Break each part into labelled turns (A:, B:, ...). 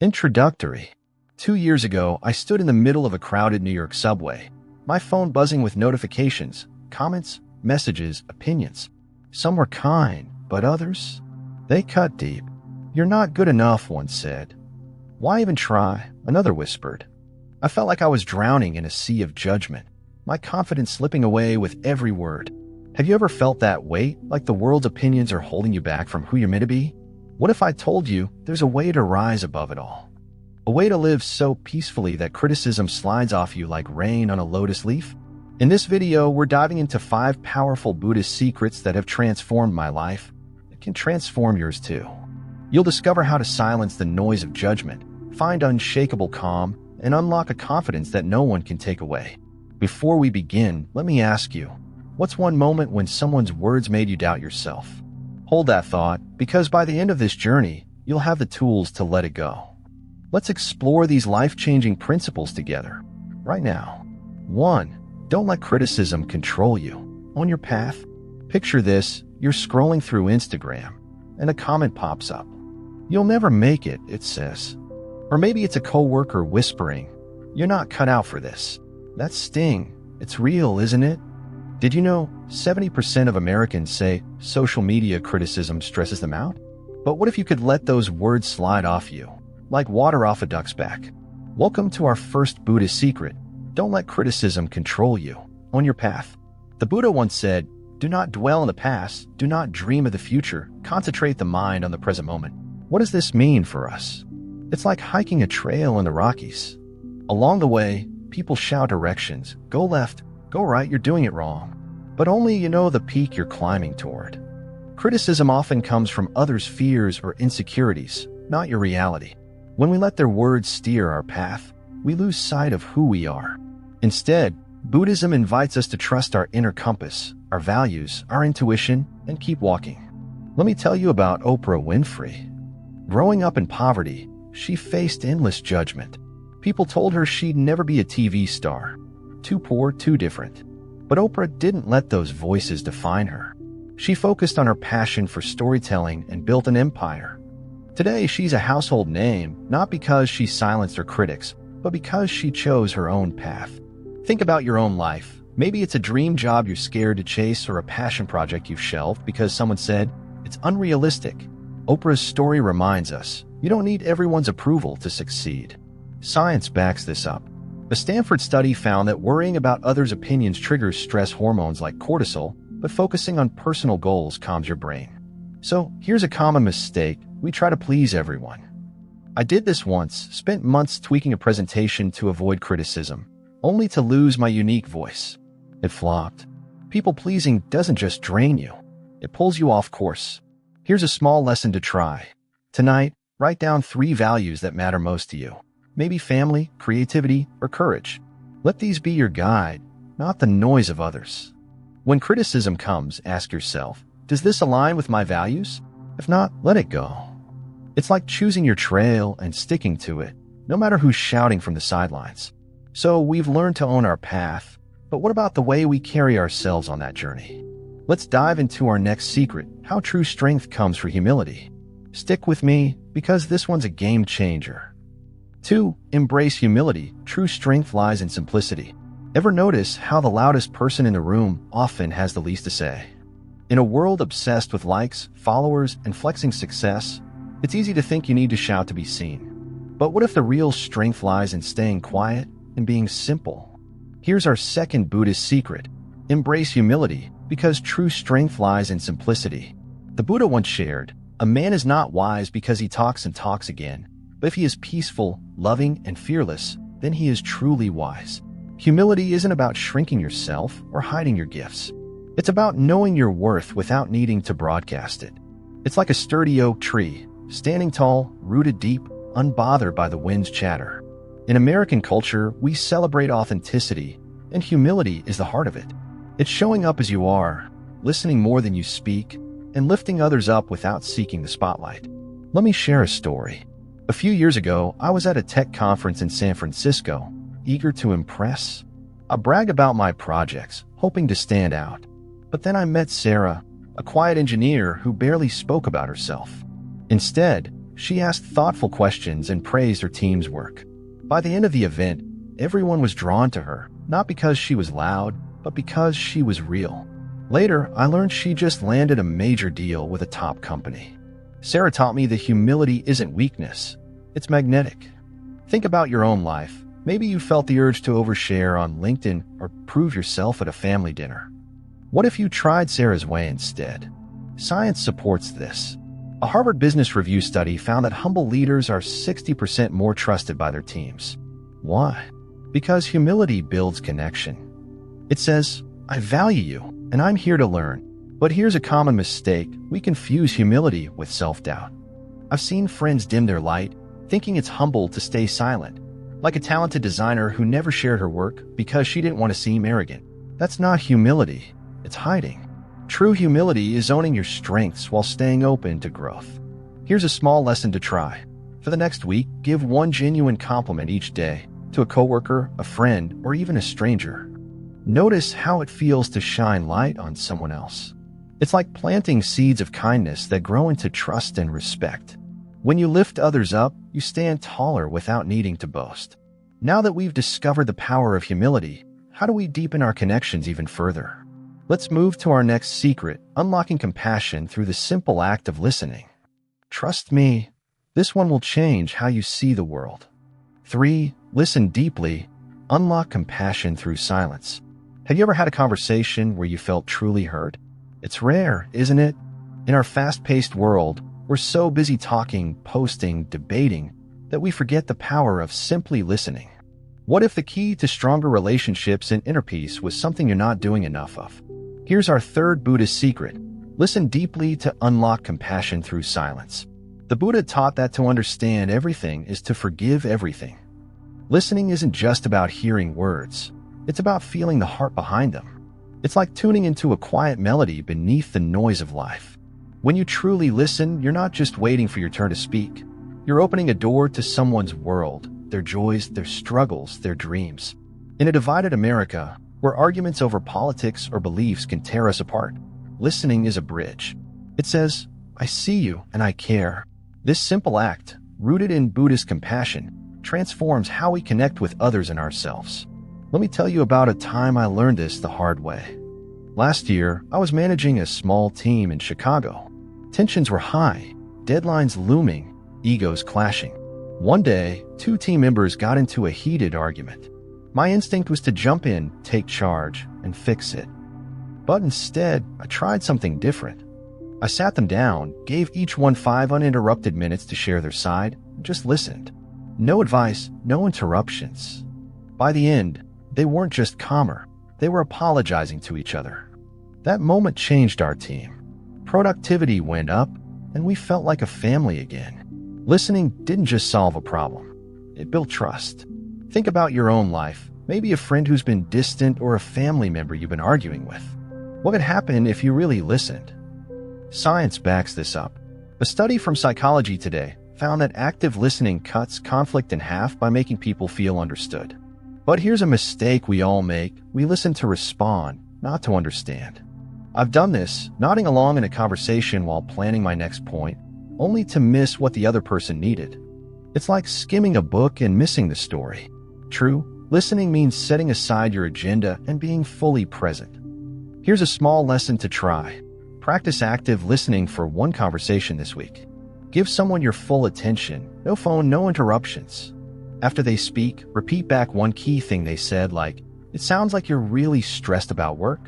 A: Introductory. 2 years ago, I stood in the middle of a crowded New York subway, my phone buzzing with notifications, comments, messages, opinions. Some were kind, but others? They cut deep. "You're not good enough," one said. "Why even try?" another whispered. I felt like I was drowning in a sea of judgment, my confidence slipping away with every word. Have you ever felt that weight, like the world's opinions are holding you back from who you're meant to be? What if I told you there's a way to rise above it all? A way to live so peacefully that criticism slides off you like rain on a lotus leaf? In this video, we're diving into 5 powerful Buddhist secrets that have transformed my life. It can transform yours too. You'll discover how to silence the noise of judgment, find unshakable calm, and unlock a confidence that no one can take away. Before we begin, let me ask you, what's one moment when someone's words made you doubt yourself? Hold that thought, because by the end of this journey, you'll have the tools to let it go. Let's explore these life-changing principles together, right now. 1. Don't let criticism control you. On your path, picture this: you're scrolling through Instagram, and a comment pops up. "You'll never make it," it says. Or maybe it's a coworker whispering, "You're not cut out for this." That sting, it's real, isn't it? Did you know 70% of Americans say social media criticism stresses them out? But what if you could let those words slide off you, like water off a duck's back? Welcome to our first Buddhist secret. Don't let criticism control you. On your path. The Buddha once said, "Do not dwell in the past, do not dream of the future, concentrate the mind on the present moment." What does this mean for us? It's like hiking a trail in the Rockies. Along the way, people shout directions: go left, go right, you're doing it wrong. But only you know the peak you're climbing toward. Criticism often comes from others' fears or insecurities, not your reality. When we let their words steer our path, we lose sight of who we are. Instead, Buddhism invites us to trust our inner compass, our values, our intuition, and keep walking. Let me tell you about Oprah Winfrey. Growing up in poverty, she faced endless judgment. People told her she'd never be a TV star. Too poor, too different. But Oprah didn't let those voices define her. She focused on her passion for storytelling and built an empire. Today, she's a household name, not because she silenced her critics, but because she chose her own path. Think about your own life. Maybe it's a dream job you're scared to chase, or a passion project you've shelved because someone said it's unrealistic. Oprah's story reminds us, you don't need everyone's approval to succeed. Science backs this up. A Stanford study found that worrying about others' opinions triggers stress hormones like cortisol, but focusing on personal goals calms your brain. So here's a common mistake: we try to please everyone. I did this once, spent months tweaking a presentation to avoid criticism, only to lose my unique voice. It flopped. People-pleasing doesn't just drain you, it pulls you off course. Here's a small lesson to try. Tonight, write down 3 values that matter most to you. Maybe family, creativity, or courage. Let these be your guide, not the noise of others. When criticism comes, ask yourself, does this align with my values? If not, let it go. It's like choosing your trail and sticking to it, no matter who's shouting from the sidelines. So we've learned to own our path, but what about the way we carry ourselves on that journey? Let's dive into our next secret: how true strength comes from humility. Stick with me, because this one's a game changer. 2. Embrace humility. True strength lies in simplicity. Ever notice how the loudest person in the room often has the least to say? In a world obsessed with likes, followers, and flexing success, it's easy to think you need to shout to be seen. But what if the real strength lies in staying quiet and being simple? Here's our second Buddhist secret. Embrace humility, because true strength lies in simplicity. The Buddha once shared, "A man is not wise because he talks and talks again, but if he is peaceful, loving, and fearless, then he is truly wise." Humility isn't about shrinking yourself or hiding your gifts. It's about knowing your worth without needing to broadcast it. It's like a sturdy oak tree, standing tall, rooted deep, unbothered by the wind's chatter. In American culture, we celebrate authenticity, and humility is the heart of it. It's showing up as you are, listening more than you speak, and lifting others up without seeking the spotlight. Let me share a story. A few years ago, I was at a tech conference in San Francisco, eager to impress. I bragged about my projects, hoping to stand out. But then I met Sarah, a quiet engineer who barely spoke about herself. Instead, She asked thoughtful questions and praised her team's work. By the end of the event, everyone was drawn to her, not because she was loud, but because she was real. Later, I learned she just landed a major deal with a top company. Sarah taught me that humility isn't weakness, it's magnetic. Think about your own life. Maybe you felt the urge to overshare on LinkedIn or prove yourself at a family dinner. What if you tried Sarah's way instead? Science supports this. A Harvard Business Review study found that humble leaders are 60% more trusted by their teams. Why? Because humility builds connection. It says, I value you, and I'm here to learn. But here's a common mistake. We confuse humility with self-doubt. I've seen friends dim their light, thinking it's humble to stay silent, like a talented designer who never shared her work because she didn't want to seem arrogant. That's not humility, it's hiding. True humility is owning your strengths while staying open to growth. Here's a small lesson to try. For the next week, give one genuine compliment each day to a coworker, a friend, or even a stranger. Notice how it feels to shine light on someone else. It's like planting seeds of kindness that grow into trust and respect. When you lift others up, you stand taller without needing to boast. Now that we've discovered the power of humility, how do we deepen our connections even further? Let's move to our next secret, unlocking compassion through the simple act of listening. Trust me, this one will change how you see the world. 3. Listen deeply. Unlock compassion through silence. Have you ever had a conversation where you felt truly heard? It's rare, isn't it? In our fast-paced world, we're so busy talking, posting, debating, that we forget the power of simply listening. What if the key to stronger relationships and inner peace was something you're not doing enough of? Here's our third Buddhist secret. Listen deeply to unlock compassion through silence. The Buddha taught that to understand everything is to forgive everything. Listening isn't just about hearing words. It's about feeling the heart behind them. It's like tuning into a quiet melody beneath the noise of life. When you truly listen, you're not just waiting for your turn to speak. You're opening a door to someone's world, their joys, their struggles, their dreams. In a divided America, where arguments over politics or beliefs can tear us apart, listening is a bridge. It says, I see you and I care. This simple act, rooted in Buddhist compassion, transforms how we connect with others and ourselves. Let me tell you about a time I learned this the hard way. Last year, I was managing a small team in Chicago. Tensions were high, deadlines looming, egos clashing. One day, 2 team members got into a heated argument. My instinct was to jump in, take charge, and fix it. But instead, I tried something different. I sat them down, gave each one 5 uninterrupted minutes to share their side, and just listened. No advice, no interruptions. By the end, they weren't just calmer, they were apologizing to each other. That moment changed our team. Productivity went up, and we felt like a family again. Listening didn't just solve a problem, it built trust. Think about your own life, maybe a friend who's been distant or a family member you've been arguing with. What could happen if you really listened? Science backs this up. A study from Psychology Today found that active listening cuts conflict in half by making people feel understood. But here's a mistake we all make. We listen to respond, not to understand. I've done this, nodding along in a conversation while planning my next point, only to miss what the other person needed. It's like skimming a book and missing the story. True, listening means setting aside your agenda and being fully present. Here's a small lesson to try. Practice active listening for one conversation this week. Give someone your full attention, no phone, no interruptions. After they speak, repeat back one key thing they said, like, "It sounds like you're really stressed about work."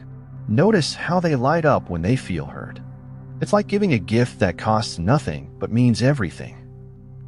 A: Notice how they light up when they feel heard. It's like giving a gift that costs nothing but means everything.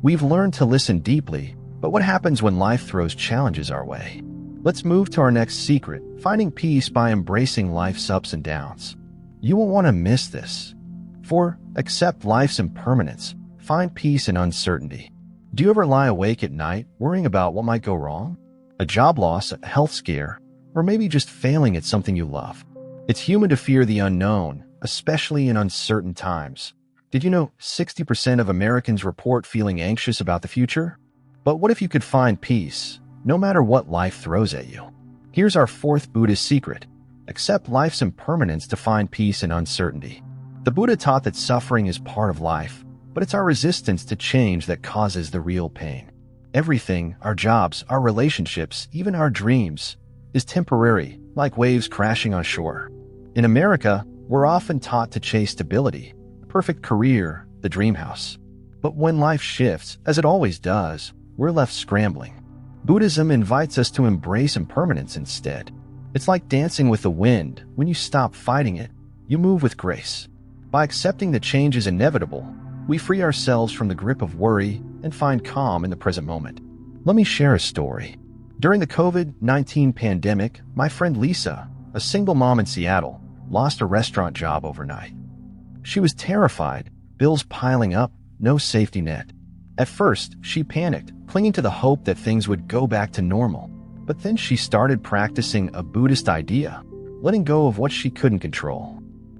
A: We've learned to listen deeply, but what happens when life throws challenges our way? Let's move to our next secret, finding peace by embracing life's ups and downs. You won't want to miss this. 4. Accept life's impermanence. Find peace in uncertainty. Do you ever lie awake at night worrying about what might go wrong? A job loss, a health scare, or maybe just failing at something you love. It's human to fear the unknown, especially in uncertain times. Did you know 60% of Americans report feeling anxious about the future? But what if you could find peace, no matter what life throws at you? Here's our 4th Buddhist secret. Accept life's impermanence to find peace in uncertainty. The Buddha taught that suffering is part of life, but it's our resistance to change that causes the real pain. Everything, our jobs, our relationships, even our dreams, is temporary, like waves crashing on shore. In America, we're often taught to chase stability, a perfect career, the dream house. But when life shifts, as it always does, we're left scrambling. Buddhism invites us to embrace impermanence instead. It's like dancing with the wind. When you stop fighting it, you move with grace. By accepting that change is inevitable, we free ourselves from the grip of worry and find calm in the present moment. Let me share a story. During the COVID-19 pandemic, my friend Lisa, a single mom in Seattle, lost a restaurant job overnight. She was terrified, bills piling up, no safety net. At first, she panicked, clinging to the hope that things would go back to normal. But then she started practicing a Buddhist idea, letting go of what she couldn't control.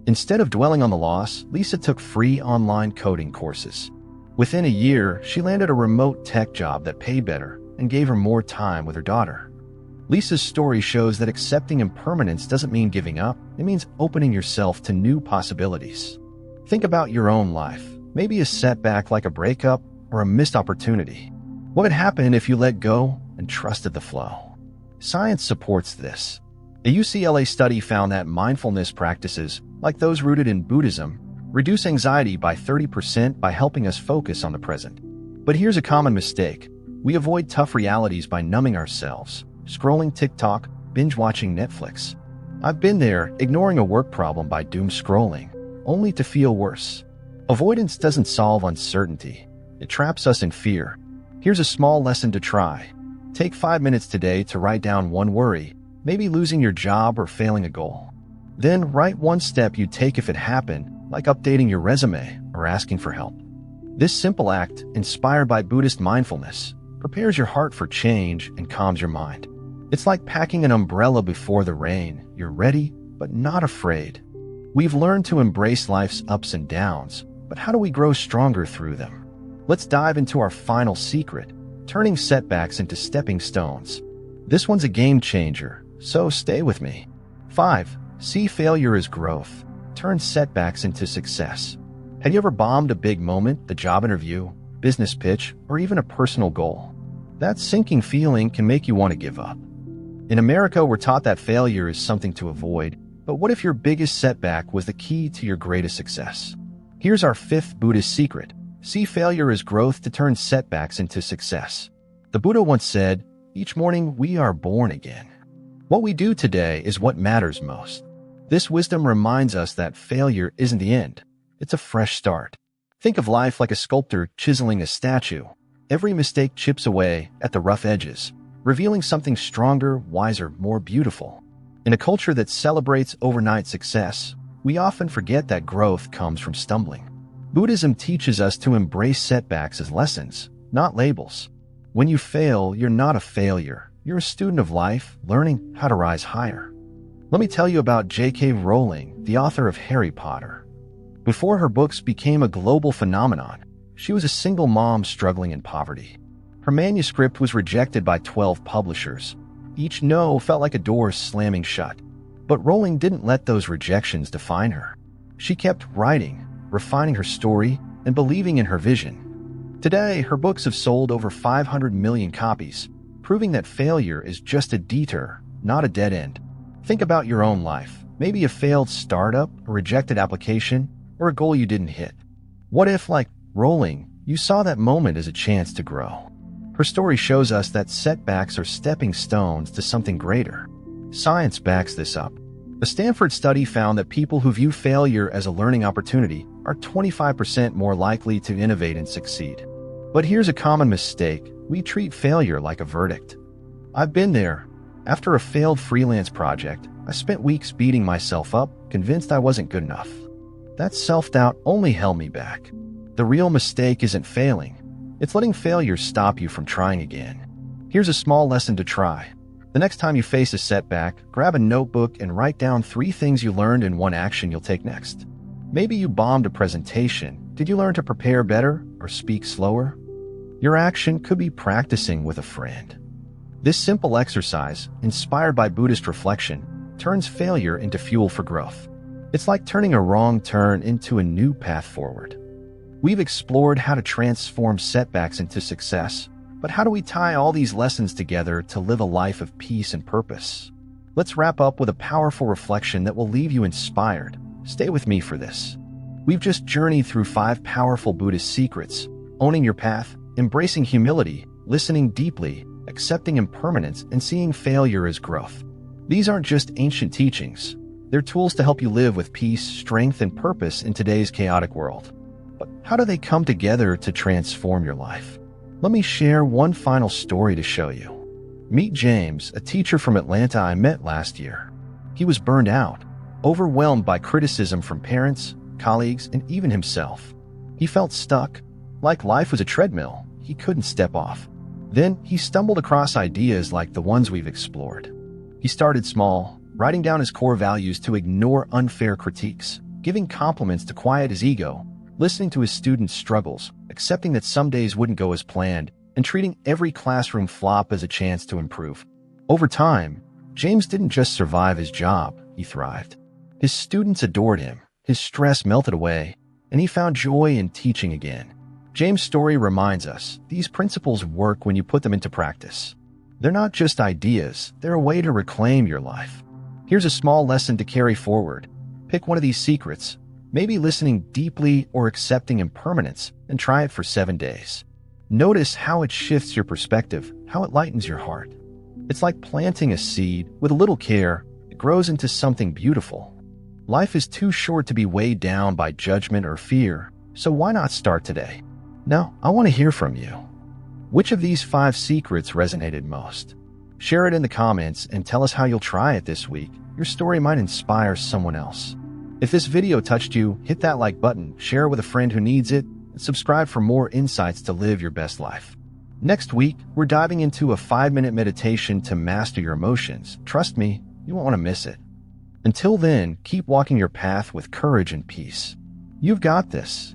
A: Instead of dwelling on the loss, Lisa took free online coding courses. Within a year, she landed a remote tech job that paid better and gave her more time with her daughter. Lisa's story shows that accepting impermanence doesn't mean giving up. It means opening yourself to new possibilities. Think about your own life, maybe a setback like a breakup or a missed opportunity. What would happen if you let go and trusted the flow? Science supports this. A UCLA study found that mindfulness practices, like those rooted in Buddhism, reduce anxiety by 30% by helping us focus on the present. But here's a common mistake. We avoid tough realities by numbing ourselves, scrolling TikTok, binge-watching Netflix. I've been there, ignoring a work problem by doom scrolling, only to feel worse. Avoidance doesn't solve uncertainty. It traps us in fear. Here's a small lesson to try. Take 5 minutes today to write down one worry, maybe losing your job or failing a goal. Then write one step you'd take if it happened, like updating your resume or asking for help. This simple act, inspired by Buddhist mindfulness, prepares your heart for change and calms your mind. It's like packing an umbrella before the rain. You're ready, but not afraid. We've learned to embrace life's ups and downs, but how do we grow stronger through them? Let's dive into our final secret, turning setbacks into stepping stones. This one's a game changer, so stay with me. 5. See failure as growth. Turn setbacks into success. Have you ever bombed a big moment, the job interview, business pitch, or even a personal goal? That sinking feeling can make you want to give up. In America, we're taught that failure is something to avoid, but what if your biggest setback was the key to your greatest success? Here's our 5th Buddhist secret. See failure as growth to turn setbacks into success. The Buddha once said, "Each morning we are born again." What we do today is what matters most. This wisdom reminds us that failure isn't the end. It's a fresh start. Think of life like a sculptor chiseling a statue. Every mistake chips away at the rough edges, revealing something stronger, wiser, more beautiful. In a culture that celebrates overnight success, we often forget that growth comes from stumbling. Buddhism teaches us to embrace setbacks as lessons, not labels. When you fail, you're not a failure. You're a student of life, learning how to rise higher. Let me tell you about J.K. Rowling, the author of Harry Potter. Before her books became a global phenomenon, she was a single mom struggling in poverty. Her manuscript was rejected by 12 publishers. Each no felt like a door slamming shut. But Rowling didn't let those rejections define her. She kept writing, refining her story, and believing in her vision. Today, her books have sold over 500 million copies, proving that failure is just a detour, not a dead end. Think about your own life. Maybe a failed startup, a rejected application, or a goal you didn't hit. What if, like Rowling, you saw that moment as a chance to grow? Her story shows us that setbacks are stepping stones to something greater. Science backs this up. A Stanford study found that people who view failure as a learning opportunity are 25% more likely to innovate and succeed. But here's a common mistake. We treat failure like a verdict. I've been there. After a failed freelance project, I spent weeks beating myself up, convinced I wasn't good enough. That self-doubt only held me back. The real mistake isn't failing. It's letting failure stop you from trying again. Here's a small lesson to try. The next time you face a setback, grab a notebook and write down 3 things you learned and 1 action you'll take next. Maybe you bombed a presentation. Did you learn to prepare better or speak slower? Your action could be practicing with a friend. This simple exercise, inspired by Buddhist reflection, turns failure into fuel for growth. It's like turning a wrong turn into a new path forward. We've explored how to transform setbacks into success, but how do we tie all these lessons together to live a life of peace and purpose? Let's wrap up with a powerful reflection that will leave you inspired. Stay with me for this. We've just journeyed through 5 powerful Buddhist secrets: owning your path, embracing humility, listening deeply, accepting impermanence, and seeing failure as growth. These aren't just ancient teachings. They're tools to help you live with peace, strength, and purpose in today's chaotic world. But how do they come together to transform your life? Let me share one final story to show you. Meet James, a teacher from Atlanta I met last year. He was burned out, overwhelmed by criticism from parents, colleagues, and even himself. He felt stuck, like life was a treadmill he couldn't step off. Then he stumbled across ideas like the ones we've explored. He started small, writing down his core values to ignore unfair critiques, giving compliments to quiet his ego, listening to his students' struggles, accepting that some days wouldn't go as planned, and treating every classroom flop as a chance to improve. Over time, James didn't just survive his job, he thrived. His students adored him, his stress melted away, and he found joy in teaching again. James' story reminds us these principles work when you put them into practice. They're not just ideas, they're a way to reclaim your life. Here's a small lesson to carry forward. Pick one of these secrets, maybe listening deeply or accepting impermanence, and try it for 7 days. Notice how it shifts your perspective, how it lightens your heart. It's like planting a seed. With a little care, it grows into something beautiful. Life is too short to be weighed down by judgment or fear, so why not start today? Now, I want to hear from you. Which of these 5 secrets resonated most? Share it in the comments and tell us how you'll try it this week. Your story might inspire someone else. If this video touched you, hit that like button, share it with a friend who needs it, and subscribe for more insights to live your best life. Next week, we're diving into a 5-minute meditation to master your emotions. Trust me, you won't want to miss it. Until then, keep walking your path with courage and peace. You've got this.